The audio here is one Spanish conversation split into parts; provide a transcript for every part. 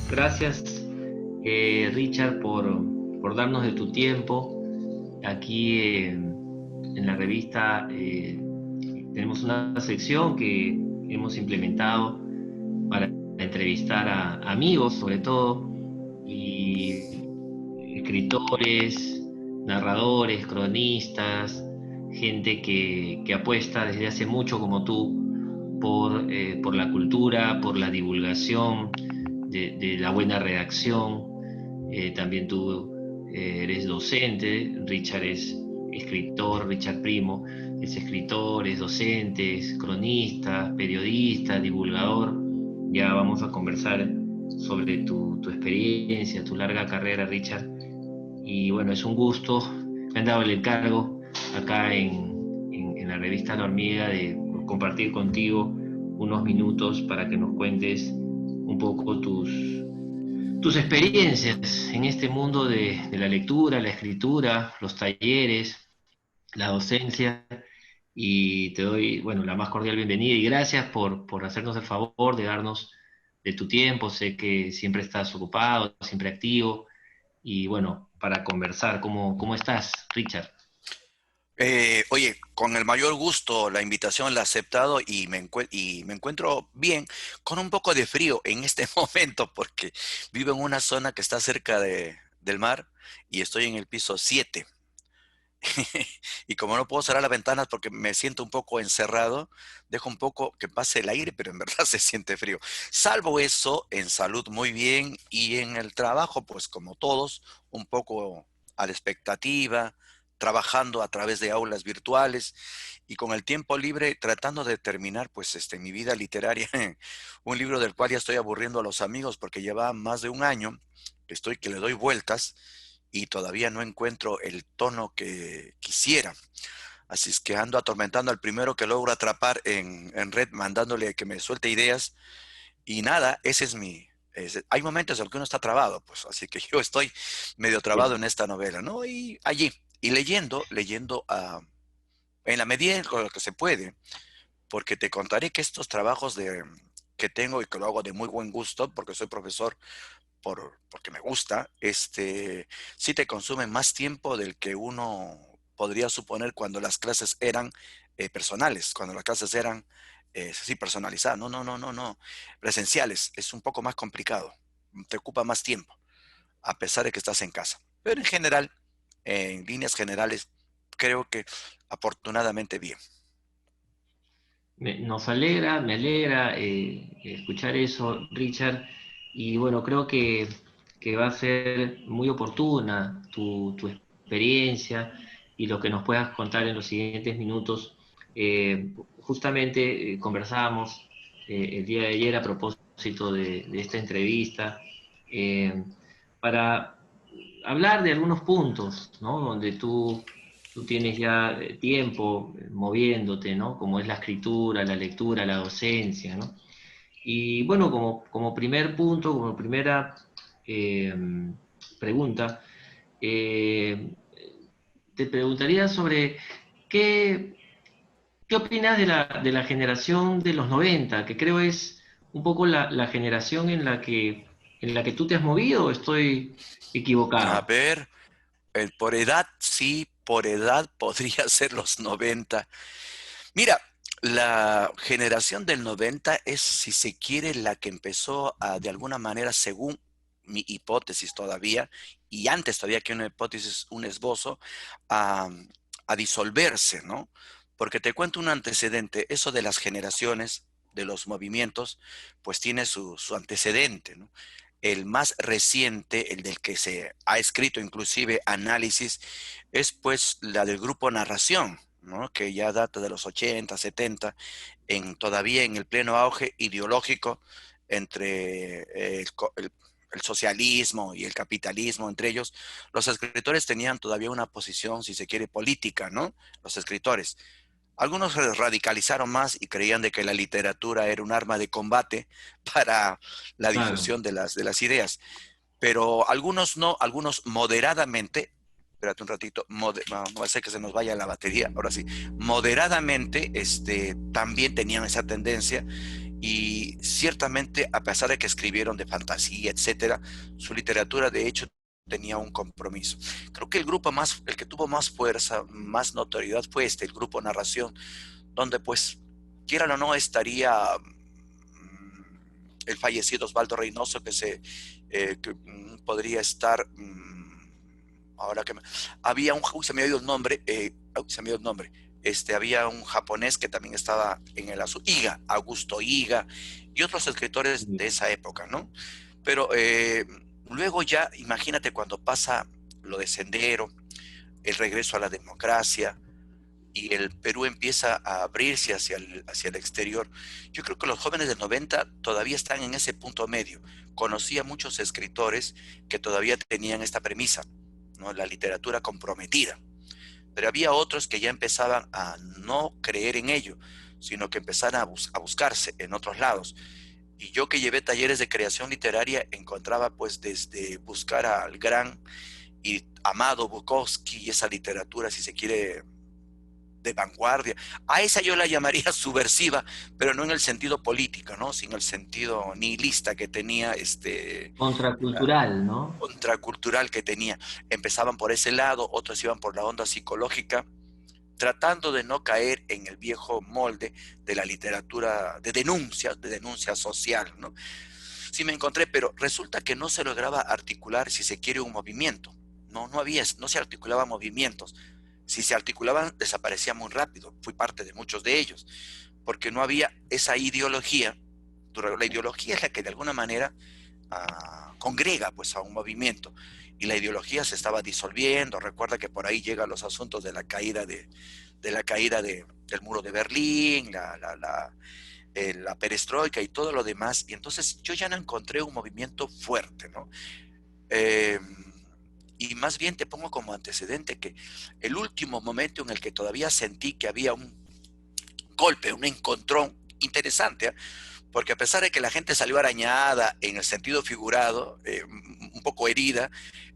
Gracias, Richard, por darnos de tu tiempo. Aquí en la revista tenemos una sección que hemos implementado para entrevistar a amigos, sobre todo, y escritores, narradores, cronistas, gente que apuesta desde hace mucho como tú por la cultura, por la divulgación de la buena redacción. También tú eres docente, Richard es escritor, Richard Primo es escritor, es docente, es cronista, periodista, divulgador. Ya vamos a conversar sobre tu experiencia, tu larga carrera, Richard. Y bueno, es un gusto. Me han dado el encargo acá en la revista La Hormiga de compartir contigo unos minutos para que nos cuentes un poco tus experiencias en este mundo de la lectura, la escritura, los talleres, la docencia. Y te doy, bueno, la más cordial bienvenida y gracias por hacernos el favor de darnos de tu tiempo. Sé que siempre estás ocupado, siempre activo y bueno, para conversar, ¿cómo estás, Richard? Oye, con el mayor gusto la invitación la he aceptado y y me encuentro bien, con un poco de frío en este momento porque vivo en una zona que está cerca del mar y estoy en el piso 7. Y como no puedo cerrar las ventanas porque me siento un poco encerrado, dejo un poco que pase el aire, pero en verdad se siente frío. Salvo eso, en salud muy bien y en el trabajo, pues como todos, un poco a la expectativa, trabajando a través de aulas virtuales y con el tiempo libre tratando de terminar pues mi vida literaria, un libro del cual ya estoy aburriendo a los amigos porque lleva más de un año que le doy vueltas y todavía no encuentro el tono que quisiera. Así es que ando atormentando al primero que logro atrapar en red, mandándole que me suelte ideas. Y nada, ese es hay momentos en los que uno está trabado, pues así que yo estoy medio trabado Bien. en esta novela, ¿no? Y allí, y leyendo en la medida en lo que se puede, porque te contaré que estos trabajos que tengo y que lo hago de muy buen gusto, porque soy profesor porque me gusta, sí te consume más tiempo del que uno podría suponer cuando las clases eran personales, cuando las clases eran, sí, personalizadas, no, presenciales, es un poco más complicado, te ocupa más tiempo, a pesar de que estás en casa. Pero en general, en líneas generales, creo que afortunadamente bien. Me alegra escuchar eso, Richard, y bueno, creo que va a ser muy oportuna tu experiencia y lo que nos puedas contar en los siguientes minutos. Justamente conversábamos el día de ayer a propósito de esta entrevista eh, para hablar de algunos puntos, ¿no? Donde tú tienes ya tiempo moviéndote, ¿no? Como es la escritura, la lectura, la docencia, ¿no? Y bueno, como primer punto, como primera eh, pregunta, eh, te preguntaría sobre qué, qué opinas de la generación de los 90, que creo es un poco la generación en la que tú te has movido, ¿o estoy A equivocado? ver, por edad, sí, por edad podría ser los 90. Mira, la generación del 90 es, si se quiere, la que empezó de alguna manera, según mi hipótesis todavía, y antes todavía que una hipótesis, un esbozo, a, a disolverse, ¿no? Porque te cuento un antecedente, eso de las generaciones, de los movimientos, pues tiene su antecedente, ¿no? El más reciente, el del que se ha escrito inclusive análisis, es pues la del grupo Narración, ¿no? Que ya data de los 80, 70, todavía en el pleno auge ideológico entre el socialismo y el capitalismo, entre ellos, los escritores tenían todavía una posición, si se quiere, política, ¿no? Los escritores. Algunos se radicalizaron más y creían de que la literatura era un arma de combate para la Claro. difusión de las ideas, pero algunos no, algunos moderadamente, espérate un ratito, no va a ser que se nos vaya la batería, ahora sí, moderadamente, también tenían esa tendencia y ciertamente, a pesar de que escribieron de fantasía, etcétera, su literatura de hecho tenía un compromiso. Creo que el que tuvo más fuerza, más notoriedad fue el grupo Narración, donde pues, quiera o no, estaría el fallecido Osvaldo Reynoso, que podría estar, ahora que había se me ha ido el nombre, se me ha ido el nombre, había un japonés que también estaba en el azul, Augusto Higa, y otros escritores de esa época, ¿no? Pero luego ya, imagínate cuando pasa lo de Sendero, el regreso a la democracia, y el Perú empieza a abrirse hacia el exterior. Yo creo que los jóvenes del 90 todavía están en ese punto medio. Conocí a muchos escritores que todavía tenían esta premisa, ¿no? La literatura comprometida. Pero había otros que ya empezaban a no creer en ello, sino que empezaron a buscarse en otros lados. Y yo, que llevé talleres de creación literaria, encontraba pues desde buscar al gran y amado Bukowski y esa literatura, si se quiere, de vanguardia. A esa yo la llamaría subversiva, pero no en el sentido político, ¿no? Sino el sentido nihilista que tenía, Contracultural, ¿no? contracultural que tenía. Empezaban por ese lado, otros iban por la onda psicológica, tratando de no caer en el viejo molde de la literatura de denuncia social, ¿no? Sí me encontré, pero resulta que no se lograba articular, si se quiere, un movimiento. No se articulaban movimientos. Si se articulaban, desaparecía muy rápido. Fui parte de muchos de ellos, porque no había esa ideología. La ideología es la que de alguna manera congrega pues a un movimiento, y la ideología se estaba disolviendo. Recuerda que por ahí llegan los asuntos de la caída del muro de Berlín, la perestroika y todo lo demás, y entonces yo ya no encontré un movimiento fuerte, ¿no? Eh, y más bien te pongo como antecedente que el último momento en el que todavía sentí que había un golpe, un encontrón interesante, ¿eh? Porque a pesar de que la gente salió arañada en el sentido figurado, un poco herida,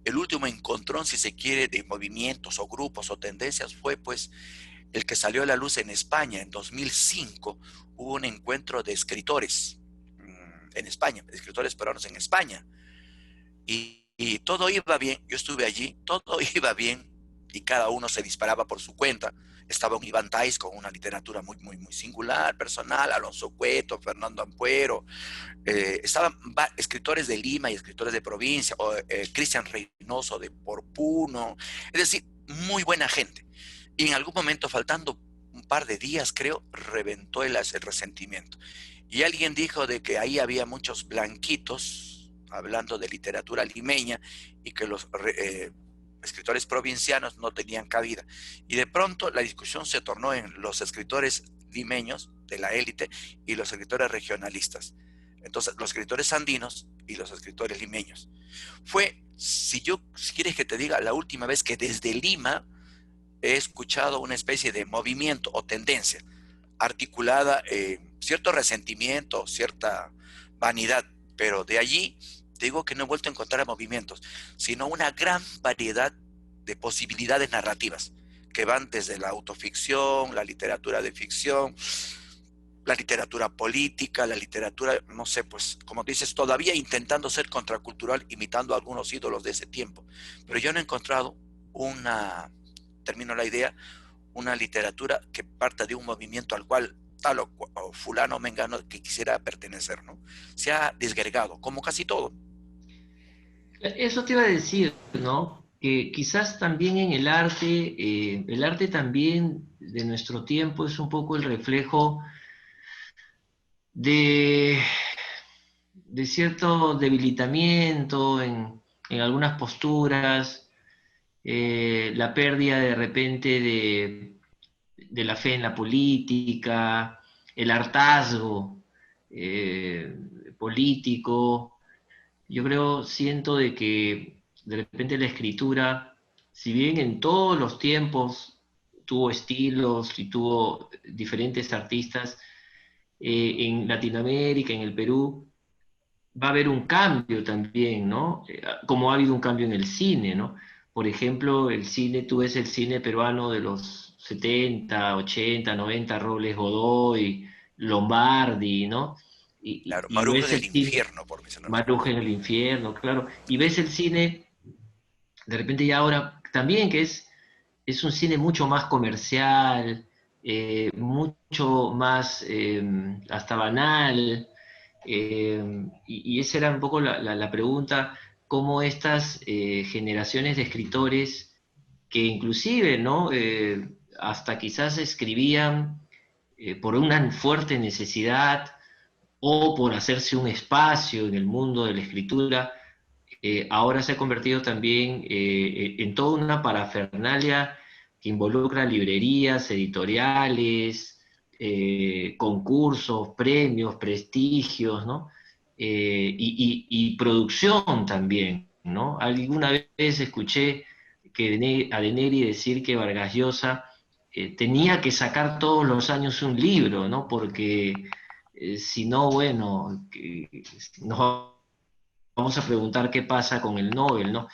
el último encontrón, si se quiere, de movimientos o grupos o tendencias fue pues el que salió a la luz en España en 2005. Hubo un encuentro de escritores en España, de escritores peruanos en España, y todo iba bien. Yo estuve allí, todo iba bien, y cada uno se disparaba por su cuenta. Estaba un Iván Tais con una literatura muy, muy, muy singular, personal, Alonso Cueto, Fernando Ampuero, estaban escritores de Lima y escritores de provincia, o Cristian Reynoso de Porpuno, es decir, muy buena gente. Y en algún momento, faltando un par de días, creo, reventó el resentimiento. Y alguien dijo de que ahí había muchos blanquitos, hablando de literatura limeña, y que los escritores provincianos no tenían cabida. Y de pronto la discusión se tornó en los escritores limeños de la élite y los escritores regionalistas. Entonces, los escritores andinos y los escritores limeños. Fue, si quieres que te diga, la última vez que desde Lima he escuchado una especie de movimiento o tendencia articulada, cierto resentimiento, cierta vanidad, pero de allí te digo que no he vuelto a encontrar movimientos, sino una gran variedad de posibilidades narrativas que van desde la autoficción, la literatura de ficción, la literatura política, la literatura, no sé, pues como dices, todavía intentando ser contracultural, imitando a algunos ídolos de ese tiempo, pero yo no he encontrado termino la idea, una literatura que parta de un movimiento al cual tal o fulano o mengano que quisiera pertenecer, ¿no? Se ha desgregado, como casi todo. Eso te iba a decir, ¿no? Que quizás también en el arte también de nuestro tiempo es un poco el reflejo de, de cierto debilitamiento en algunas posturas, la pérdida de repente de la fe en la política, el hartazgo eh, político. Yo creo, siento de que de repente la escritura, si bien en todos los tiempos tuvo estilos y tuvo diferentes artistas, en Latinoamérica, en el Perú, va a haber un cambio también, ¿no? Como ha habido un cambio en el cine, ¿no? por ejemplo, el cine, tú ves el cine peruano de los 70, 80, 90, Robles Godoy, Lombardi, ¿no? Claro, Y Marujo ves del el cine, infierno, por mencionar algunos. Maruja en el infierno, claro, y ves el cine, de repente ya ahora también que es un cine mucho más comercial, mucho más hasta banal, y esa era un poco la pregunta, cómo estas generaciones de escritores que inclusive, ¿no? Hasta quizás escribían por una fuerte necesidad o por hacerse un espacio en el mundo de la escritura, ahora se ha convertido también en toda una parafernalia que involucra librerías, editoriales, concursos, premios, prestigios, ¿no? Y producción también, ¿no? Alguna vez escuché a Deneri decir que Vargas Llosa tenía que sacar todos los años un libro, ¿no? Porque si no, bueno, nos vamos a preguntar qué pasa con el Nobel, ¿no?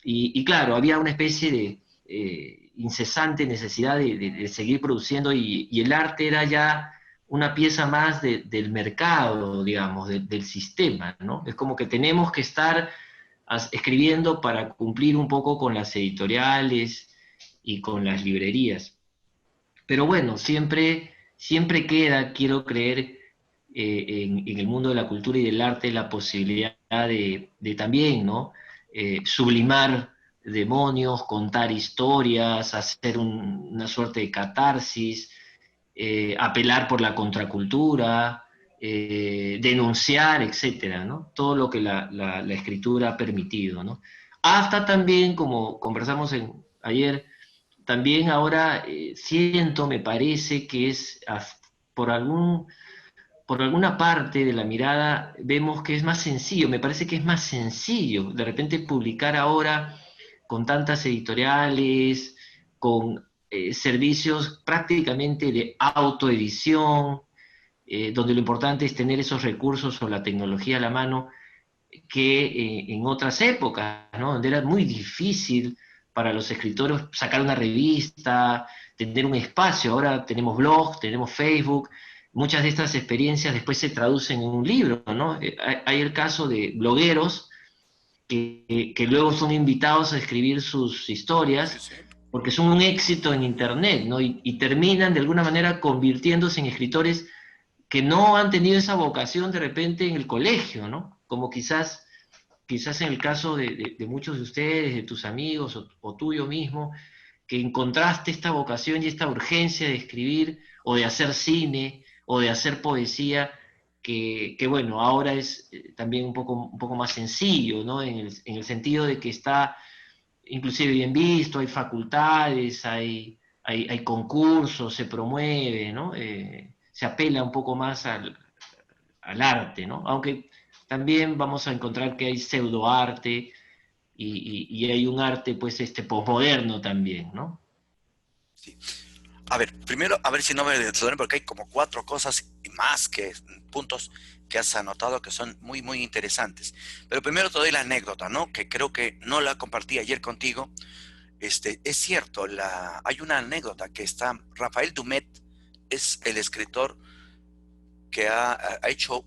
Y claro, había una especie de incesante necesidad de seguir produciendo y el arte era ya una pieza más del mercado, digamos, del sistema, ¿no? Es como que tenemos que estar escribiendo para cumplir un poco con las editoriales y con las librerías. Pero bueno, siempre queda, quiero creer, en el mundo de la cultura y del arte la posibilidad de también, ¿no? Sublimar demonios, contar historias, hacer una suerte de catarsis, apelar por la contracultura, denunciar, etcétera, ¿no? Todo lo que la escritura ha permitido, ¿no? Hasta también, como conversamos ayer, también ahora siento, me parece que es por por alguna parte de la mirada vemos que es más sencillo, me parece que es más sencillo de repente publicar ahora con tantas editoriales, con servicios prácticamente de autoedición, donde lo importante es tener esos recursos o la tecnología a la mano, que en otras épocas, ¿no? Donde era muy difícil para los escritores sacar una revista, tener un espacio. Ahora tenemos blogs, tenemos Facebook, muchas de estas experiencias después se traducen en un libro, ¿no? Hay el caso de blogueros que luego son invitados a escribir sus Sí, historias sí. porque son un éxito en Internet, ¿no? Y terminan de alguna manera convirtiéndose en escritores que no han tenido esa vocación de repente en el colegio, ¿no? Como quizás en el caso de muchos de ustedes, de tus amigos o tuyo mismo, que encontraste esta vocación y esta urgencia de escribir o de hacer cine o de hacer poesía, que bueno, ahora es también un poco más sencillo, ¿no? En el sentido de que está inclusive bien visto, hay facultades, hay concursos, se promueve, ¿no? Se apela un poco más al arte, ¿no? Aunque también vamos a encontrar que hay pseudoarte y hay un arte, pues, posmoderno también, ¿no? Sí. A ver, primero, a ver si no me desordeno, porque hay como cuatro cosas y más que puntos que has anotado que son muy, muy interesantes. Pero primero te doy la anécdota, ¿no? Que creo que no la compartí ayer contigo. Es cierto, hay una anécdota que está, Rafael Dumet es el escritor que ha hecho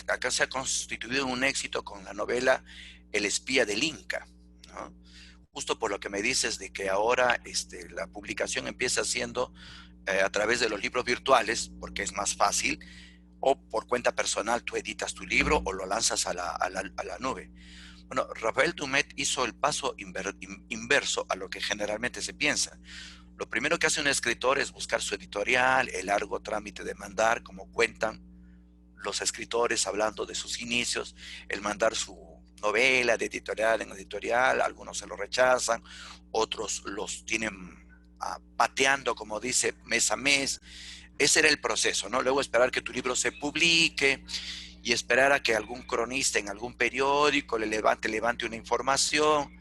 acá se ha constituido un éxito con la novela El espía del Inca, ¿no? Justo por lo que me dices de que ahora la publicación empieza siendo a través de los libros virtuales, porque es más fácil, o por cuenta personal tú editas tu libro o lo lanzas a la nube. Bueno, Rafael Dumet hizo el paso inverso a lo que generalmente se piensa. Lo primero que hace un escritor es buscar su editorial, el largo trámite de mandar, como cuentan los escritores hablando de sus inicios, el mandar su novela de editorial en editorial, algunos se lo rechazan, otros los tienen pateando, como dice, mes a mes. Ese era el proceso, ¿no? Luego esperar que tu libro se publique y esperar a que algún cronista en algún periódico levante una información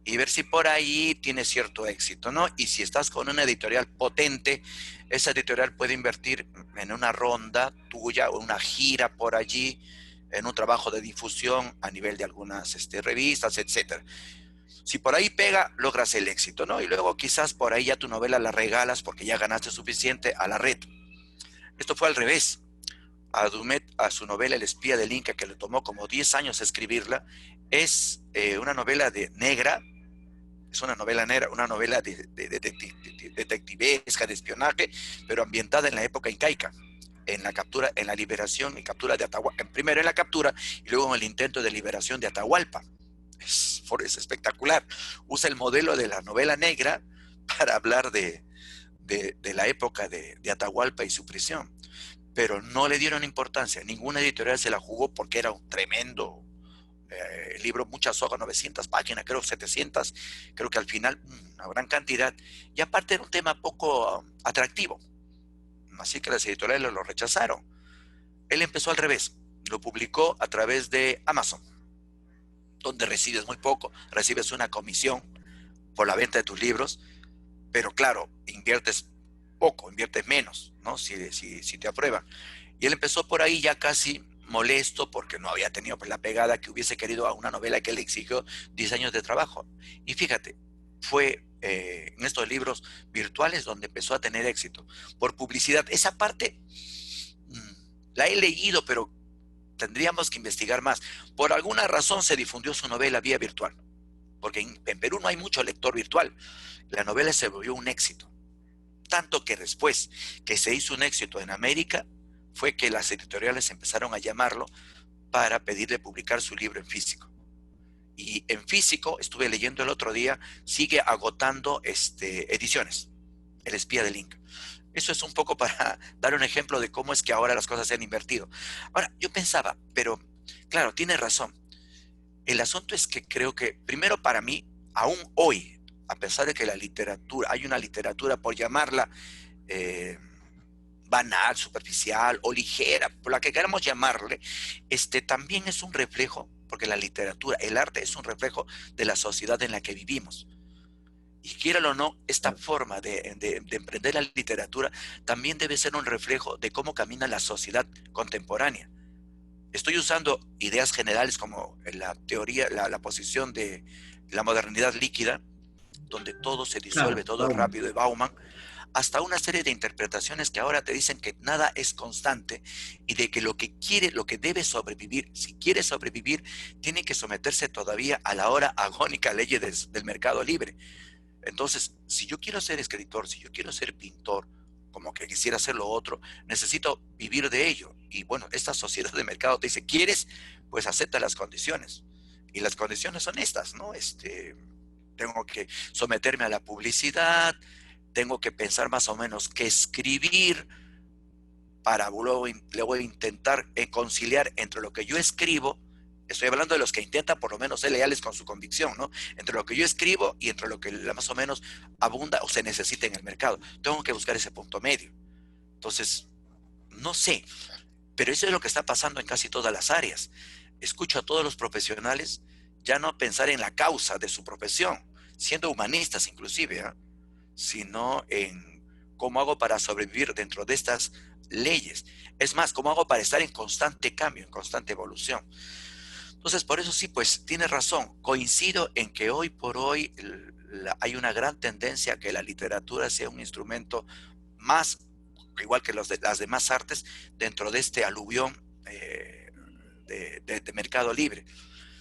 y ver si por ahí tiene cierto éxito, ¿no? Y si estás con una editorial potente, esa editorial puede invertir en una ronda tuya o una gira por allí, en un trabajo de difusión a nivel de algunas revistas, etcétera. Si por ahí pega, logras el éxito, ¿no? Y luego quizás por ahí ya tu novela la regalas porque ya ganaste suficiente a la red. Esto fue al revés. A Dumet, a su novela El espía del Inca, que le tomó como 10 años escribirla, es una novela negra, es una novela negra, una novela detectivesca, de espionaje, pero ambientada en la época incaica, en la captura, en la liberación y captura de Atahualpa, primero en la captura y luego en el intento de liberación de Atahualpa. Es espectacular. Usa el modelo de la novela negra para hablar de la época de Atahualpa y su prisión, pero no le dieron importancia, ninguna editorial se la jugó porque era un tremendo libro, muchas hojas, 900 páginas, creo 700, creo que al final una gran cantidad, y aparte era un tema poco atractivo, así que las editoriales lo rechazaron. Él empezó al revés, lo publicó a través de Amazon, donde recibes muy poco, recibes una comisión por la venta de tus libros, pero claro, inviertes poco, inviertes menos, ¿no? Si te aprueban. Y él empezó por ahí ya casi molesto porque no había tenido pues, la pegada que hubiese querido a una novela que le exigió 10 años de trabajo. Y fíjate, fue en estos libros virtuales donde empezó a tener éxito. Por publicidad, esa parte la he leído, pero tendríamos que investigar más. Por alguna razón se difundió su novela vía virtual, porque en Perú no hay mucho lector virtual. La novela se volvió un éxito. Tanto que después que se hizo un éxito en América, fue que las editoriales empezaron a llamarlo para pedirle publicar su libro en físico. Y en físico, estuve leyendo el otro día, sigue agotando ediciones, El espía del Inca. Eso es un poco para dar un ejemplo de cómo es que ahora las cosas se han invertido. Ahora, yo pensaba, pero claro, tiene razón. El asunto es que creo que, primero para mí, aún hoy, a pesar de que la literatura, hay una literatura, por llamarla banal, superficial o ligera, por la que queramos llamarle, también es un reflejo, porque la literatura, el arte es un reflejo de la sociedad en la que vivimos. Y quiera o no, esta forma de emprender la literatura también debe ser un reflejo de cómo camina la sociedad contemporánea. Estoy usando ideas generales como la teoría, la posición de la modernidad líquida, donde todo se disuelve, Claro, todo es Bauman. rápido, de Bauman, hasta una serie de interpretaciones que ahora te dicen que nada es constante y de que lo que quiere, lo que debe sobrevivir, si quiere sobrevivir, tiene que someterse todavía a la ahora agónica ley del mercado libre. Entonces, si yo quiero ser escritor, si yo quiero ser pintor, como que quisiera hacer lo otro, necesito vivir de ello. Y bueno, esta sociedad de mercado te dice, ¿quieres? Pues acepta las condiciones. Y las condiciones son estas, ¿no? Tengo que someterme a la publicidad, tengo que pensar más o menos qué escribir para luego intentar conciliar entre lo que yo escribo. Estoy hablando de los que intentan por lo menos ser leales con su convicción, ¿no? Entre lo que yo escribo y entre lo que más o menos abunda o se necesita en el mercado. Tengo que buscar ese punto medio. Entonces, no sé, pero eso es lo que está pasando en casi todas las áreas. Escucho a todos los profesionales ya no pensar en la causa de su profesión, siendo humanistas inclusive, ¿eh? Sino en cómo hago para sobrevivir dentro de estas leyes. Es más, cómo hago para estar en constante cambio, en constante evolución. Entonces, por eso sí, pues tienes razón. Coincido en que hoy por hoy hay una gran tendencia a que la literatura sea un instrumento más, igual que las demás artes, dentro de este aluvión de mercado libre.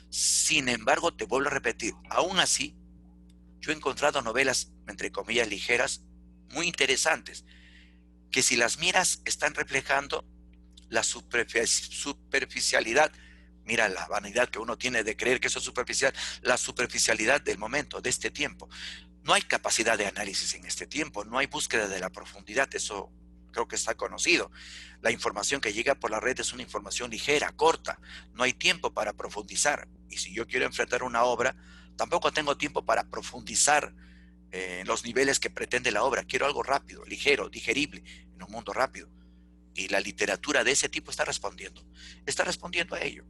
Sin embargo, te vuelvo a repetir, aún así, yo he encontrado novelas, entre comillas, ligeras, muy interesantes, que si las miras están reflejando la superficialidad. Mira la vanidad que uno tiene de creer que eso es superficial, la superficialidad del momento, de este tiempo. No hay capacidad de análisis en este tiempo, no hay búsqueda de la profundidad, eso creo que está conocido. La información que llega por la red es una información ligera, corta, no hay tiempo para profundizar. Y si yo quiero enfrentar una obra, tampoco tengo tiempo para profundizar en los niveles que pretende la obra. Quiero algo rápido, ligero, digerible, en un mundo rápido. Y la literatura de ese tipo está respondiendo a ello.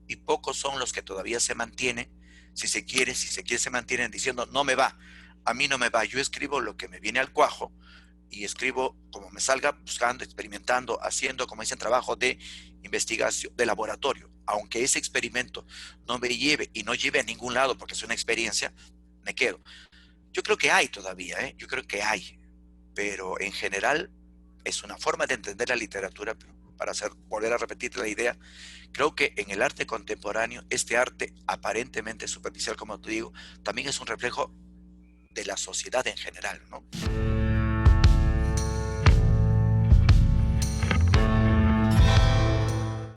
Y pocos son los que todavía se mantienen, si se quiere, se mantienen diciendo, no me va, a mí no me va, yo escribo lo que me viene al cuajo y escribo como me salga, buscando, experimentando, haciendo, como dicen, trabajo de investigación, de laboratorio. Aunque ese experimento no me lleve y no lleve a ningún lado porque es una experiencia, me quedo. Yo creo que hay todavía, ¿eh? Yo creo que hay, pero en general es una forma de entender la literatura, para volver a repetir la idea. Creo que en el arte contemporáneo, este arte aparentemente superficial, como te digo, también es un reflejo de la sociedad en general, ¿no?